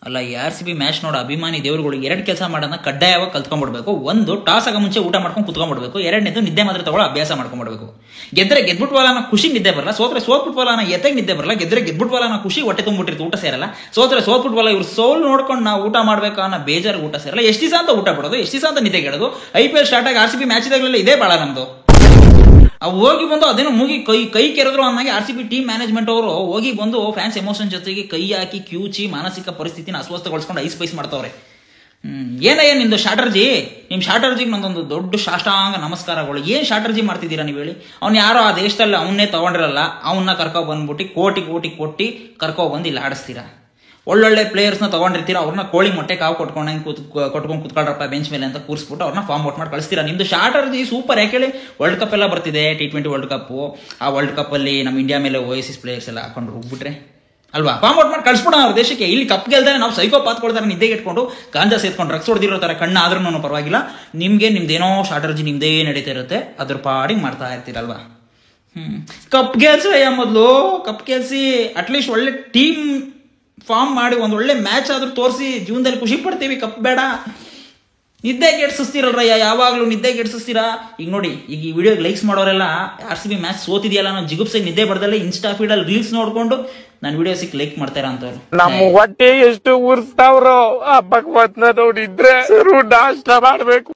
ಅಲ್ಲ, ಈ RCB match ನೋಡೋ ಅಭಿಮಾನಿ ದೇವರುಗಳು ಎರಡು ಕೆಲಸ ಮಾಡೋದನ್ನ ಕಡ್ಡಾಯವಾಗಿ ಕಲ್ತ್ಕೊಂಡ್ಬಿಡ್ಬೇಕು. ಒಂದು, ಟಾಸ್ ಆಗ ಮುಂಚೆ ಊಟ ಮಾಡ್ಕೊಂಡು ಕುತ್ಕೊಂಡ್ಬಿಡ್ಬೇಕು. ಎರಡನೇದು, ನಿದ್ದೆ ಮಾತ್ರ ತಗೊಳ್ಳೋ ಅಭ್ಯಾಸ ಮಾಡ್ಕೊಂಡ್ಬಿಡ್ಬೇಕು. ಗೆದ್ರೆ ಗೆದ್ಬಿಟ್ವಲ್ಲ ಅನ್ನೋ ಖುಷಿ ನಿದ್ದೆ ಬರಲ್ಲ, ಸೋತ್ರೆ ಸೋತ್ಬಿಟ್ವಲ್ಲ ಅನ್ನೋ ಎತೆಗೆ ನಿದ್ದೆ ಬರಲ್ಲ, ಗೆದ್ರೆ ಗೆದ್ಬಿಟ್ವಲ್ಲ ಅನ್ನೋ ಖುಷಿ ಹೊಟ್ಟೆ ತುಂಬಿಟ್ಟಿರ್ತು, ಊಟ ಸೇರಲ್ಲ. ಸೋತ್ರೆ ಸೋತ್ಬಿಟ್ವಲ್ಲ ಇವ್ರು ಸೋಲ್ ನೋಡ್ಕೊಂಡು ನಾವು ಊಟ ಮಾಡ್ಬೇಕು ಅನ್ನೋ ಬೇಜಾರು ಊಟ ಸೇರಲ್ಲ. ಎಷ್ಟು ದಿವಸ ಅಂತ ಊಟ ಬಿಡೋದು, ಎಷ್ಟು ದಿವಸ ಅಂತ ನಿದ್ದೆ ಗೆಡೋದು. IPL ಸ್ಟಾರ್ಟ್ ಆಗಿ RCB ಮ್ಯಾಚ್ ಇದಾಗಲೆಲ್ಲ ಇದೇ ಬಾಳ ನಮ್ದು. ಅವು ಹೋಗಿ ಬಂದು ಅದೇನೋ ಮುಗಿ ಕೈ ಕೆರೆದ್ರು ಅನ್ನೋಗೆ RCB ಟೀಮ್ ಮ್ಯಾನೇಜ್ಮೆಂಟ್ ಅವರು ಹೋಗಿ ಬಂದು ಫ್ಯಾನ್ಸ್ ಎಮೋಷನ್ ಜೊತೆಗೆ ಕೈ ಹಾಕಿ ಕ್ಯೂಚಿ ಮಾನಸಿಕ ಪರಿಸ್ಥಿತಿನ ಅಸ್ವಸ್ಥಗೊಳಿಸ್ಕೊಂಡು ಐಸ್ ಮಾಡ್ತವ್ರೆ. ಏನಯ್ಯ ನಿಮ್ದು ಶಾಟರ್ಜಿ? ನಿಮ್ಮ ಶಾಟರ್ಜಿಗೆ ನಂದೊಂದು ದೊಡ್ಡ ಸಾಷ್ಟಾಂಗ ನಮಸ್ಕಾರಗಳು. ಏನು ಶಾಟರ್ಜಿ ಮಾಡ್ತಿದ್ದೀರಾ ನೀವು ಹೇಳಿ? ಅವ್ನು ಯಾರೋ ಆ ದೇಶದಲ್ಲಿ ಅವನ್ನೇ ತಗೊಂಡಿರಲ್ಲ, ಅವನ್ನ ಕರ್ಕೊ ಬಂದ್ಬಿಟ್ಟು ಕೋಟಿ ಕೊಟ್ಟು ಕರ್ಕೊ ಬಂದು ಇಲ್ಲಿ ಆಡಿಸ್ತೀರಾ. ಒಳ್ಳೊಳ್ಳೆ ಪ್ಲೇಯರ್ಸ್ನ ತಗೊಂಡಿರ್ತೀರ, ಅವ್ರನ್ನ ಕೋಳಿ ಮೊಟ್ಟೆ ಕಾವು ಕೊಟ್ಕೊಂಡು ಕುತ್ಕೊಳ್ರಪ್ಪ ಬೆಂಚ್ ಮೇಲೆ ಅಂತ ಕೂರಿಸ್ಬಿಟ್ಟು ಅವ್ರನ್ನ ಫಾರ್ಮ್ ಔಟ್ ಮಾಡಿ ಕಳಿಸ್ತೀರಾ. ನಿಮ್ದು ಶಾಟರ್ಜಿ ಸೂಪರ್. ಯಾಕೆ ವರ್ಲ್ಡ್ ಕಪ್ ಎಲ್ಲ ಬರ್ತಿದೆ, T20 ವರ್ಲ್ಡ್ ಕಪ್. ಆ ವರ್ಲ್ಡ್ ಕಪ್ ಅಲ್ಲಿ ನಮ್ಮ ಇಂಡಿಯಾ ಮೇಲೆ ಓಎಸಿಸ್ ಪ್ಲೇಯರ್ಸ್ ಎಲ್ಲ ಹಾಕೊಂಡು ಹೋಗ್ಬಿಟ್ರೆ ಅಲ್ವಾ, ಫಾರ್ಮ್ ಔಟ್ ಮಾಡಿ ಕಳಿಸ್ಬಿಡೋಣ ಅವ್ರ ದೇಶಕ್ಕೆ. ಇಲ್ಲಿ ಕಪ್ ಗೆಲ್ದಾರೆ ನಾವು ಸೈಕೋಪಾತ್ ಕೊಡ್ತಾರೆ, ನಿದ್ದೆಗೆ ಇಟ್ಕೊಂಡು ಗಾಂಜಾ ಸೇತ್ಕೊಂಡು ಡ್ರಗ್ಸ್ ಹೊಡೆದಿರೋ ತರ ಕಣ್ಣು ಆದ್ರೂ ಪರವಾಗಿಲ್ಲ. ನಿಮ್ದೇನೋ ಶಾಟರ್ಜಿ ನಿಮ್ದೇ ನಡೀತಾ ಇರುತ್ತೆ, ಅದ್ರ ಪಾಡಿಗೆ ಮಾಡ್ತಾ ಇರ್ತೀರಲ್ವಾ. ಕಪ್ ಗೆಲ್ಸಯ್ಯ, ಮೊದಲು ಕಪ್ ಗೆಲ್ಸಿ ಅಟ್ಲೀಸ್ಟ್ ಒಳ್ಳೆ ಟೀಮ್ ಫಾರ್ಮ್ ಮಾಡಿ ಒಂದು ಒಳ್ಳೆ ಮ್ಯಾಚ್ ಆದ್ರೂ ತೋರಿಸಿ ಜೀವನದಲ್ಲಿ ಖುಷಿ ಪಡ್ತೀವಿ. ಕಪ್ ಬೇಡ. ನಿದ್ದೆ ಗೆಡ್ಸಿಸ್ತೀರಲ್ರಯ್ಯ, ಯಾವಾಗಲೂ ನಿದ್ದೆ ಗೆಡ್ಸಿಸ್ತೀರಾ. ಈಗ ನೋಡಿ, ಈಗ ಈ ವಿಡಿಯೋಗೆ ಲೈಕ್ಸ್ ಮಾಡೋರೆಲ್ಲ RCB ಮ್ಯಾಚ್ ಸೋತಿದೆಯಲ್ಲ ಅನ್ನೋ ಜಿಗುಪ್ಸೆಗೆ ನಿದ್ದೆ ಬಡ್ದಲ್ಲೇ ಇನ್ಸ್ಟಾ ಫೀಡಲ್ಲಿ ರೀಲ್ಸ್ ನೋಡ್ಕೊಂಡು ನಾನು ವಿಡಿಯೋ ಸಿಕ್ ಲೈಕ್ ಮಾಡ್ತಾರ ಅಂತವ್ರು. ನಮ್ಮ ಹೊಟ್ಟೆ ಎಷ್ಟು ಉರ್ಸ್ತಾವ್ರೋ ಆ ಭಗವತ್ನ ನೋಡಿದ್ರೆ ನಾಷ್ಟ ಮಾಡ್ಬೇಕು.